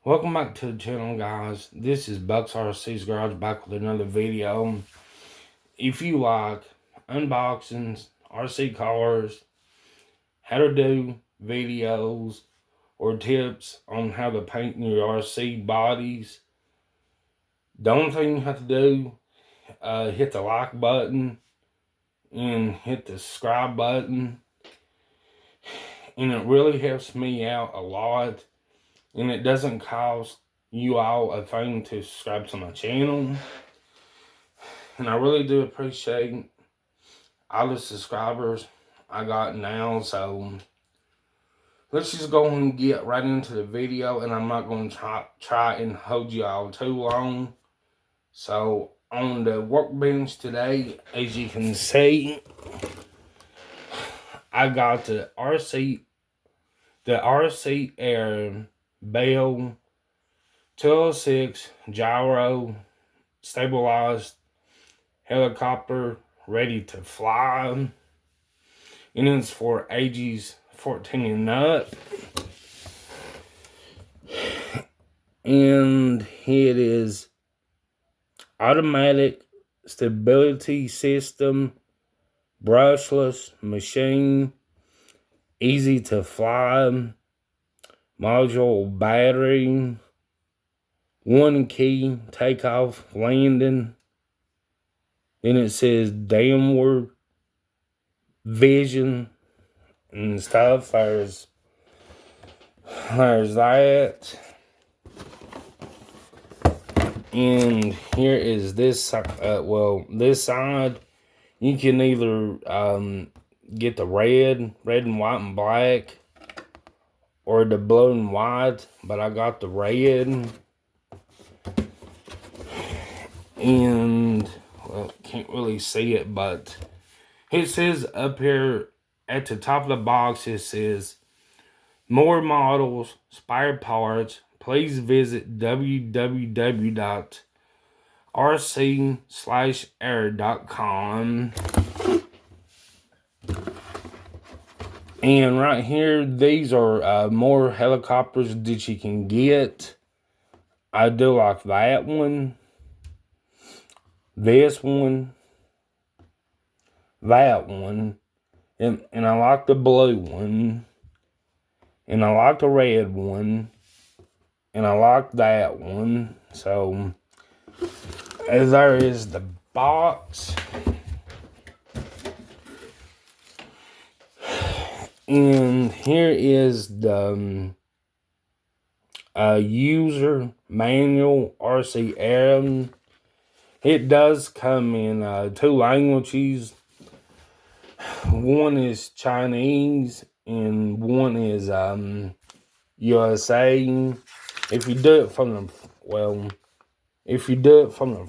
Welcome back to the channel, guys. This is Bucks RC's Garage back with another video. If you like unboxings, RC cars, how to do videos, or tips on how to paint your RC bodies, the only thing you have to do, hit the like button and hit the subscribe button. And it really helps me out a lot. And it doesn't cost you all a thing to subscribe to my channel. And I really do appreciate all the subscribers I got now. So let's just go and get right into the video. And I'm not going to try and hold you all too long. So on the workbench today, as you can see, I got the RC ERA BELL 206 Gyro stabilized helicopter ready to fly, and it's for ages 14 and up. And it is automatic stability system, brushless machine, easy to fly, module battery, one key takeoff landing. Then it says downward vision and stuff. There's that. And here is this this side. You can either get the red and white and black, or the blue and white, but I got the red. And well, can't really see it, but it says up here at the top of the box, it says more models, spare parts. Please visit www.rc-era.com. And right here, these are more helicopters that you can get. I do like that one, this one, that one, and I like the blue one, and I like the red one, and I like that one. So there is the box. And here is the user manual RC ERA. It does come in 2 languages. One is Chinese and one is USA. If you do it from the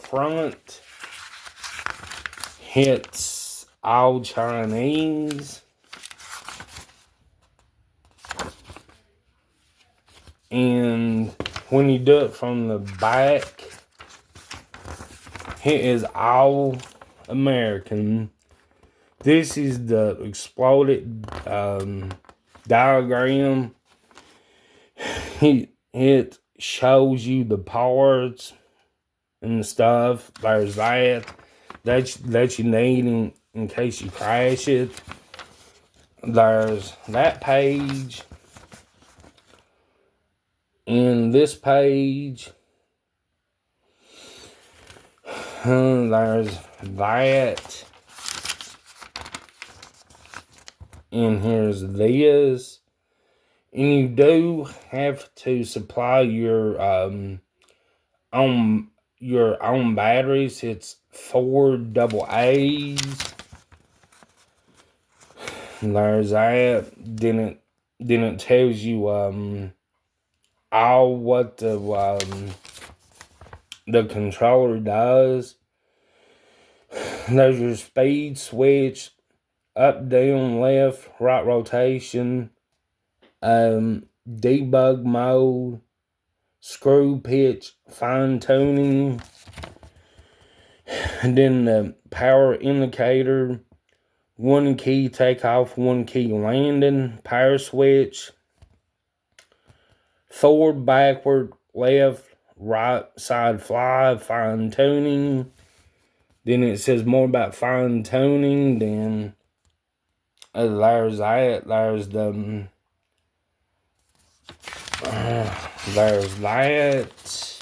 front, it's all Chinese. And when you do it from the back, it is all American. This is the exploded diagram. It shows you the parts and stuff. There's that you need in case you crash it. There's that page. And this page. There's that. And here's this. And you do have to supply your own batteries. It's 4 AA's. There's that. Then it tells you all what the controller does. There's your speed switch, up, down, left, right rotation, debug mode, screw pitch, fine tuning, and then the power indicator, 1 key takeoff, 1 key landing, power switch, forward, backward, left, right side fly, fine tuning. Then it says more about fine tuning. Then there's that. There's the there's that.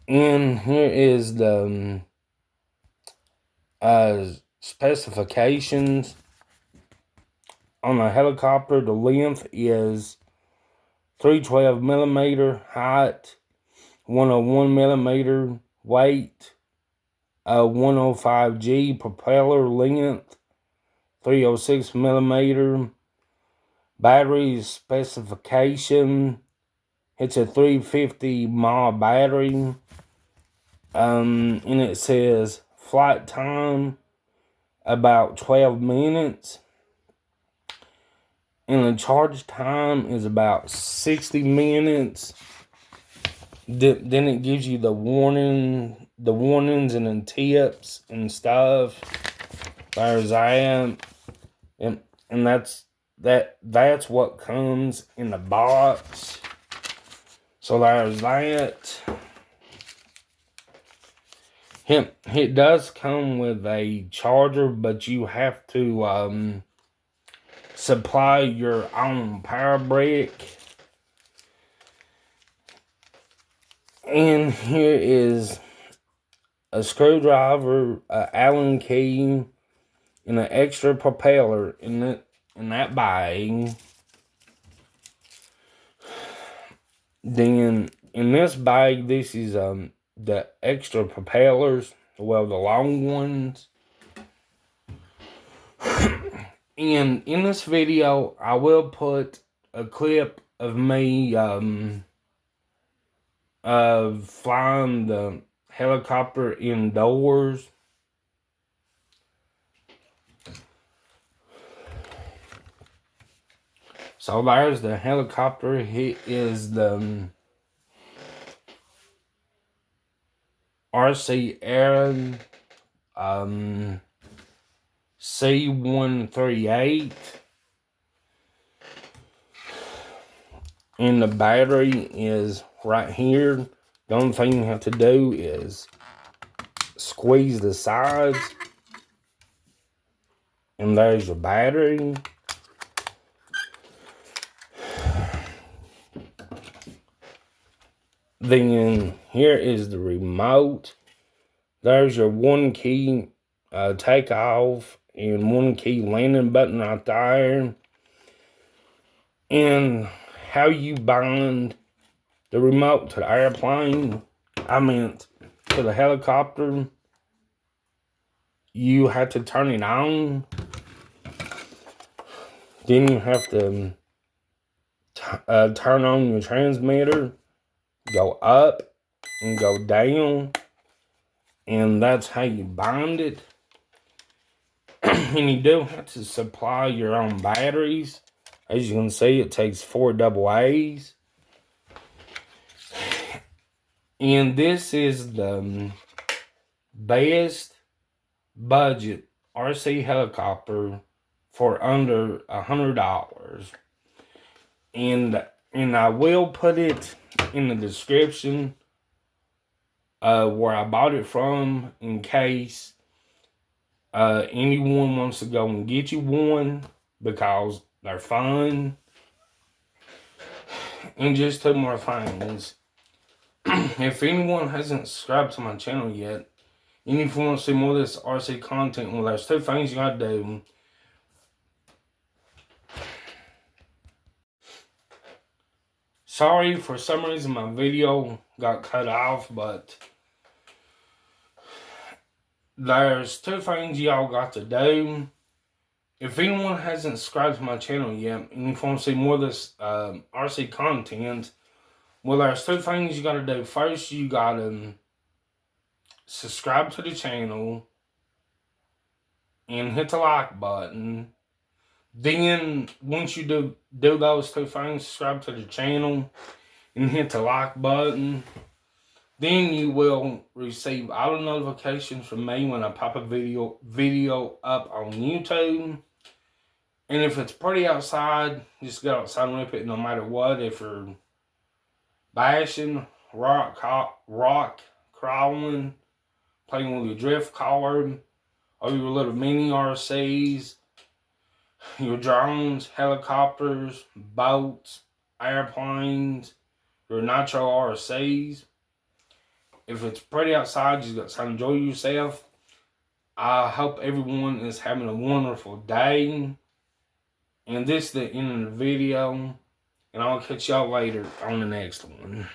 And here is the specifications on the helicopter. The length is 312 millimeter, height 101 millimeter, weight 105 G, propeller length 306 millimeter, battery specification. It's a 350 mAh battery. And it says flight time about 12 minutes. And the charge time is about 60 minutes. Then it gives you the warnings and the tips and stuff. There's that. And that's what comes in the box. So there's that. It does come with a charger, but you have to supply your own power brick. And here is a screwdriver, an Allen key, and an extra propeller in that bag. Then in this bag, this is the extra propellers, well, the long ones. And in this video, I will put a clip of me flying the helicopter indoors. So there's the helicopter. It is the RC ERA C138. And the battery is right here. The only thing you have to do is squeeze the sides. And there's your battery. Then here is the remote. There's your one key takeoff and one key landing button right there. And how you bind the remote to the airplane, to the helicopter, you have to turn it on. Then you have to turn on your transmitter, go up and go down, and that's how you bind it. And you do have to supply your own batteries. As you can see, it takes 4 AA's. And this is the best budget RC helicopter for under $100. And I will put it in the description where I bought it from, in case anyone wants to go and get you one, because they're fun. And just 2 more things. If anyone hasn't subscribed to my channel yet, and if you want to see more of this RC content, well, there's 2 things you gotta do. Sorry, for some reason my video got cut off, but there's 2 things y'all got to do. If anyone hasn't subscribed to my channel yet, and if you want to see more of this RC content, well, there's 2 things you gotta do. First, you gotta subscribe to the channel and hit the like button. Then, once you do those 2 things, subscribe to the channel and hit the like button, then you will receive all the notifications from me when I pop a video up on YouTube. And if it's pretty outside, just go outside and rip it no matter what. If you're bashing, rock crawling, playing with your drift car, or your little mini RCs, your drones, helicopters, boats, airplanes, your nitro RCs. If it's pretty outside, you got to enjoy yourself. I hope everyone is having a wonderful day. And this is the end of the video. And I'll catch y'all later on the next one.